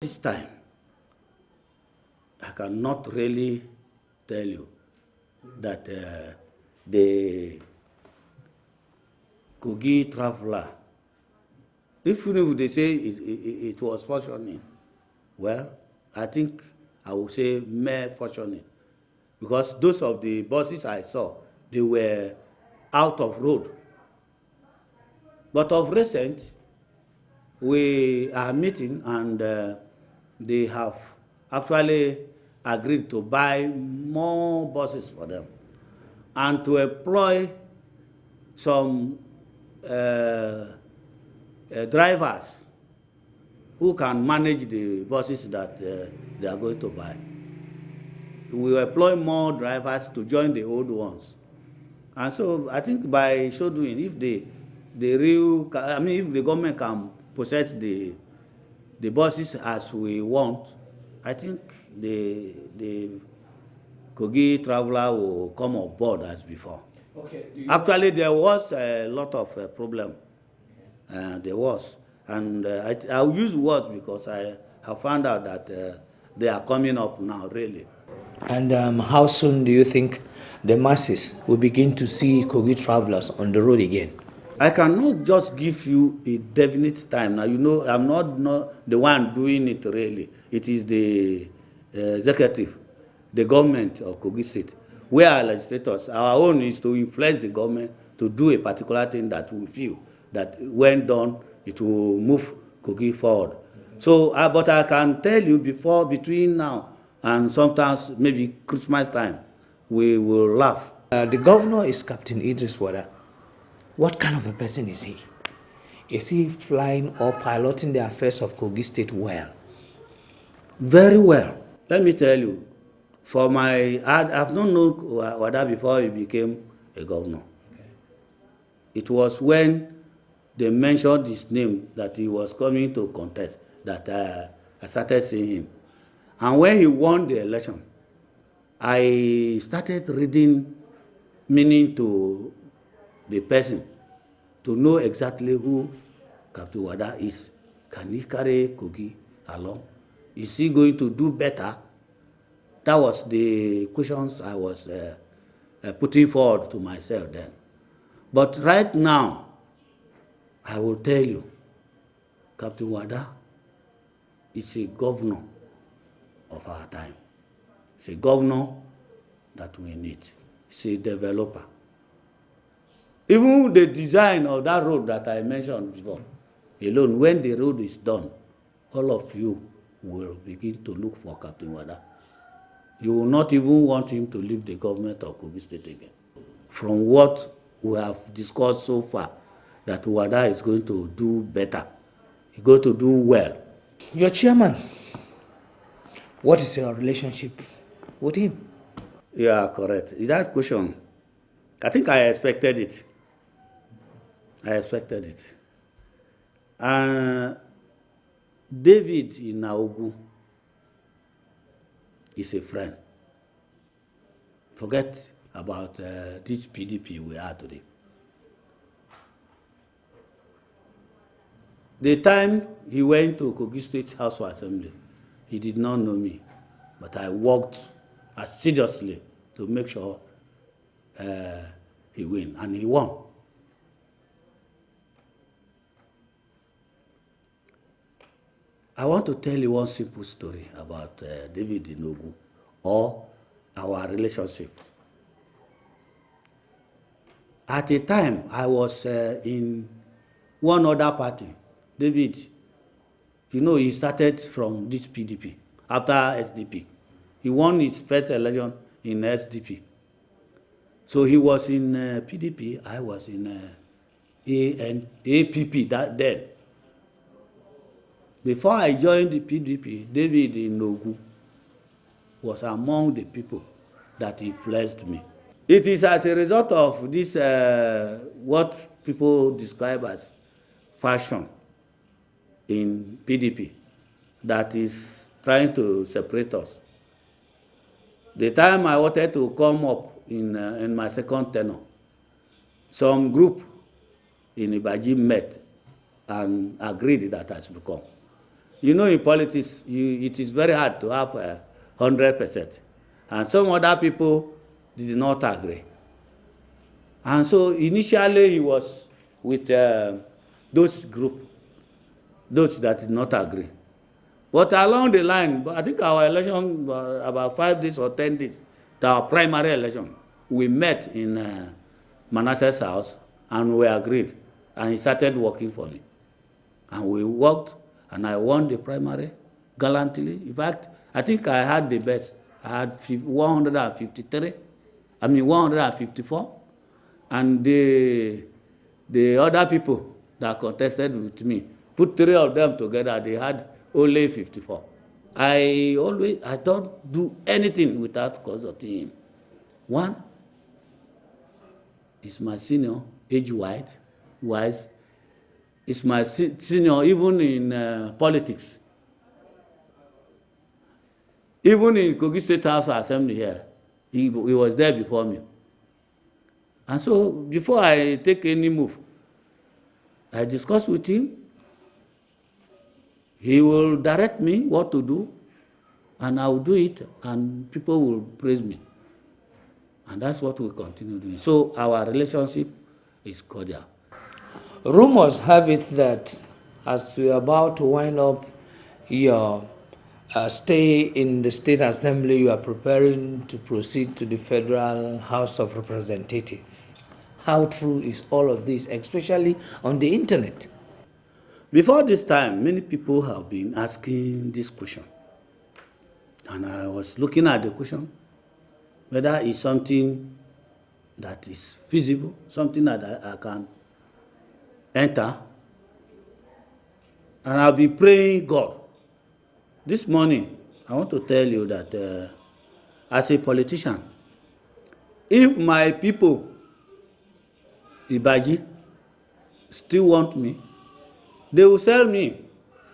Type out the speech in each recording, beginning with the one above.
This time, I cannot really tell you that the Kogi traveler, even if they say it was functioning, well, I think I would say mere functioning, because those of the buses I saw, they were out of road. But of recent, we are meeting and they have actually agreed to buy more buses for them and to employ some drivers who can manage the buses that they are going to buy. We will employ more drivers to join the old ones. And so I think by so doing, if if the government can process the buses as we want, I think the Kogi traveler will come on board as before. Okay. Actually, there was a lot of problem. There was. And I'll use words because I have found out that they are coming up now, really. And how soon do you think the masses will begin to see Kogi travelers on the road again? I cannot just give you a definite time. Now, you know, I'm not the one doing it really. It is the executive, the government of Kogi State. We are legislators. Our own is to influence the government to do a particular thing that we feel that when done, it will move Kogi forward. So, but I can tell you between now and sometimes maybe Christmas time, we will laugh. The governor is Captain Idris Wada. What kind of a person is he? Is he flying or piloting the affairs of Kogi State well? Very well. Let me tell you, I've not known Wada before he became a governor. Okay. It was when they mentioned his name that he was coming to contest that I started seeing him. And when he won the election, I started reading meaning to the person to know exactly who Captain Wada is. Can he carry Kogi along? Is he going to do better? That was the questions I was putting forward to myself then. But right now, I will tell you, Captain Wada is a governor of our time. It's a governor that we need. It's a developer. Even the design of that road that I mentioned before, alone, when the road is done, all of you will begin to look for Captain Wada. You will not even want him to leave the government of Kogi State again. From what we have discussed so far, that Wada is going to do better. He's going to do well. Your chairman, what is your relationship with him? Yeah, correct. That question, I think I expected it. David in Naogu is a friend. Forget about this PDP we are today. The time he went to Kogi State House of Assembly, he did not know me, but I worked assiduously to make sure he win, and he won. I want to tell you one simple story about David Inogu or our relationship. At a time, I was in one other party. David, you know, he started from this PDP after SDP. He won his first election in SDP. So he was in PDP, I was in APP then. Before I joined the PDP, David Inogu was among the people that influenced me. It is as a result of this, what people describe as fashion in PDP, that is trying to separate us. The time I wanted to come up in my second tenure, some group in Ibaji met and agreed that I should come. You know, in politics, it is very hard to have 100%. And some other people did not agree. And so initially he was with those that did not agree. But along the line, I think our election, about 5 days or 10 days, our primary election, we met in Manasseh's house and we agreed. And he started working for me. And we worked, and I won the primary gallantly. In fact, I think I had the best. I had 154. And the other people that contested with me, put 3 of them together, they had only 54. I don't do anything without consulting him. One is my senior, age-wise. Is my senior even in politics. Even in Kogi State House Assembly here, he was there before me. And so before I take any move, I discuss with him. He will direct me what to do, and I will do it, and people will praise me. And that's what we continue doing. So our relationship is cordial. Rumors have it that as we are about to wind up your stay in the State Assembly, you are preparing to proceed to the Federal House of Representatives. How true is all of this, especially on the internet? Before this time, many people have been asking this question. And I was looking at the question, whether it's something that is feasible, something that I can enter. And I'll be praying God. This morning, I want to tell you that as a politician, if my people, Ibaji, still want me, they will sell me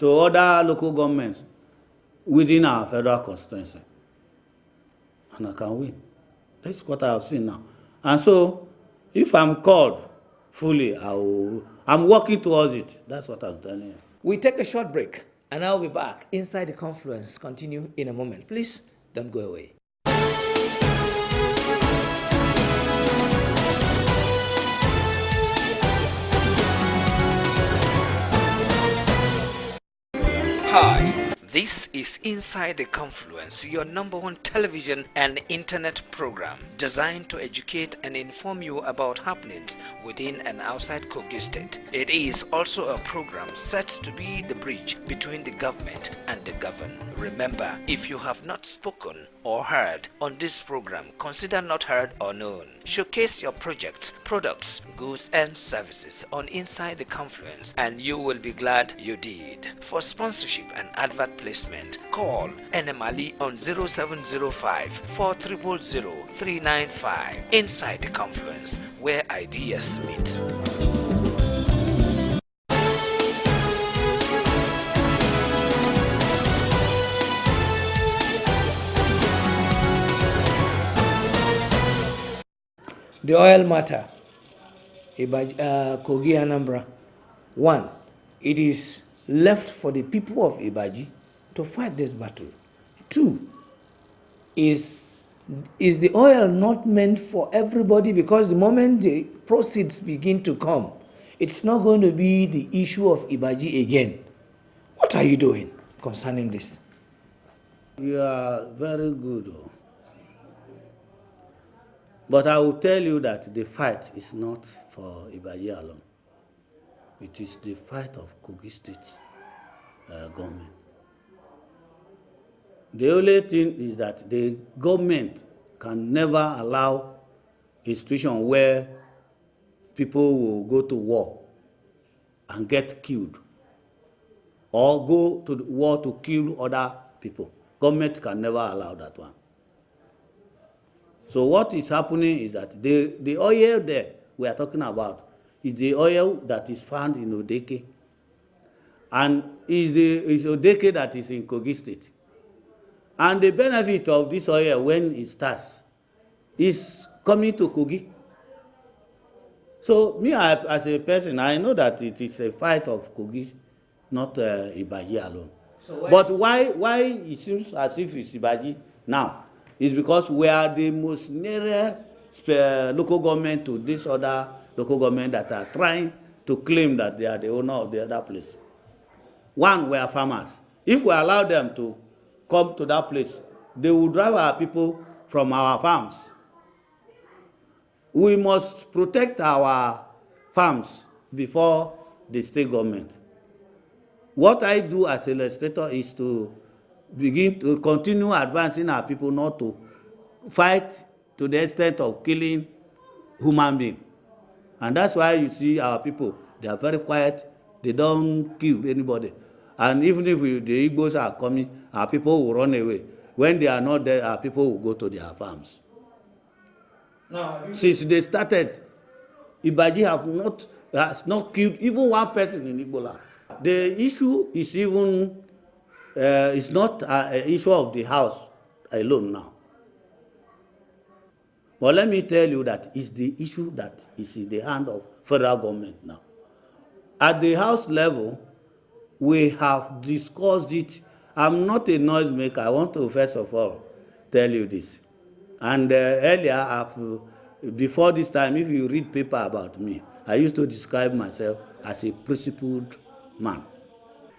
to other local governments within our federal constituency. And I can win. That's what I have seen now. And so, if I'm called fully, I'm working towards it. That's what I'm telling you. We take a short break, and I'll be back inside the Confluence. Continue in a moment. Please don't go away. Hi. This is Inside the Confluence, your #1 television and internet program designed to educate and inform you about happenings within and outside Kogi State. It is also a program set to be the bridge between the government and the governed. Remember, if you have not spoken or heard on this program, consider not heard or known. Showcase your projects, products, goods and services on Inside the Confluence, and you will be glad you did. For sponsorship and advert placement, call NMali on 0705 4000 395. Inside the Confluence, where ideas meet. The oil matter, Kogi Anambra. 1, it is left for the people of Ibaji to fight this battle. 2, is the oil not meant for everybody? Because the moment the proceeds begin to come, it's not going to be the issue of Ibaji again. What are you doing concerning this? You are very good. But I will tell you that the fight is not for Ibaji alone. It is the fight of Kogi State government. The only thing is that the government can never allow a situation where people will go to war and get killed, or go to the war to kill other people. Government can never allow that one. So what is happening is that the oil there we are talking about is the oil that is found in Odeke, and is Odeke that is in Kogi State. And the benefit of this oil when it starts is coming to Kogi. So me, as a person, I know that it is a fight of Kogi, not Ibaji alone. But why it seems as if it's Ibaji now is because we are the most nearest local government to this other local government that are trying to claim that they are the owner of the other place. One, we are farmers. If we allow them to come to that place, they will drive our people from our farms. We must protect our farms before the state government. What I do as a legislator is to begin to continue advancing our people not to fight to the extent of killing human beings. And that's why you see our people, they are very quiet, they don't kill anybody. And even if the Igbos are coming, our people will run away. When they are not there, our people will go to their farms. Now, since they started, Ibaji has not killed even one person in Igbo land. The issue is even, it's not an issue of the house alone now. But let me tell you that it's the issue that is in the hand of federal government now. At the house level, we have discussed it. I'm not a noisemaker. I want to first of all tell you this. And earlier, before this time, if you read paper about me, I used to describe myself as a principled man.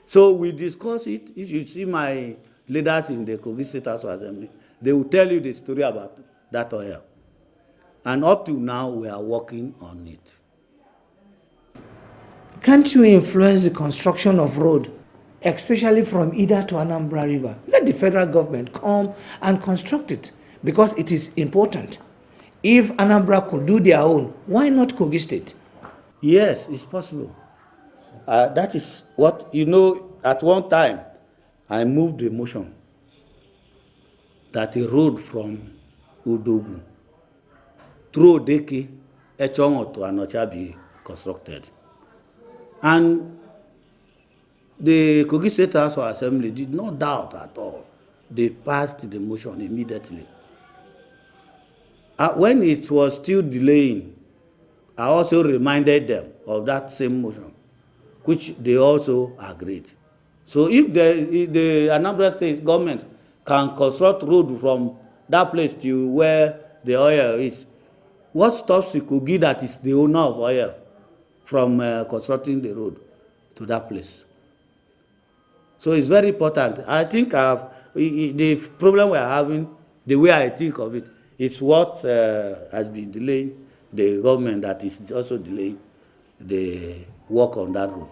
So we discuss it. If you see my leaders in the Kogi State House Assembly, they will tell you the story about that oil. And up to now, we are working on it. Can't you influence the construction of road, especially from Ida to Anambra River? Let the federal government come and construct it, because it is important. If Anambra could do their own, why not Kogi State? Yes, it's possible. That is what, at one time, I moved a motion that a road from Udogu through Odeke, Echongo to Anocha be constructed. And the Kogi State House of Assembly did not doubt at all. They passed the motion immediately. When it was still delaying, I also reminded them of that same motion, which they also agreed. So if the Anambra State government can construct road from that place to where the oil is, what stops the Kogi that is the owner of oil from constructing the road to that place? So it's very important. I think the problem we are having, the way I think of it, is what has been delaying the government that is also delaying the work on that road.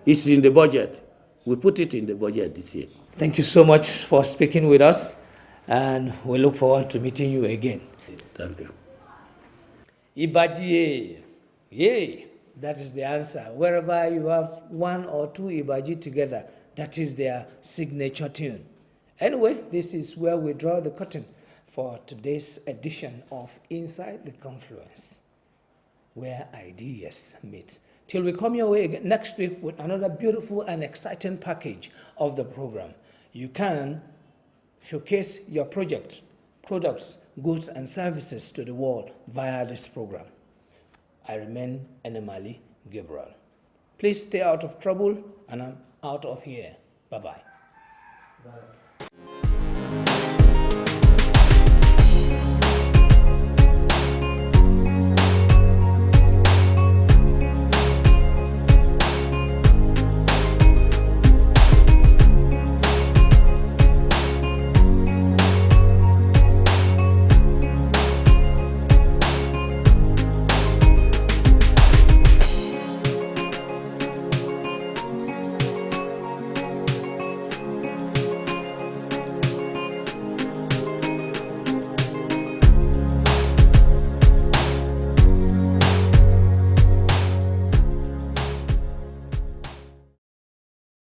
It's in the budget. We put it in the budget this year. Thank you so much for speaking with us, and we look forward to meeting you again. Thank you. Ibaji, yay, that is the answer. Wherever you have one or two Ibaji together, that is their signature tune. Anyway, this is where we draw the curtain for today's edition of Inside the Confluence, where ideas meet. Till we come your way again next week with another beautiful and exciting package of the program. You can showcase your project, products, goods, and services to the world via this program. I remain Enemali Gabriel. Please stay out of trouble, and I'm out of here. Bye-bye. Bye.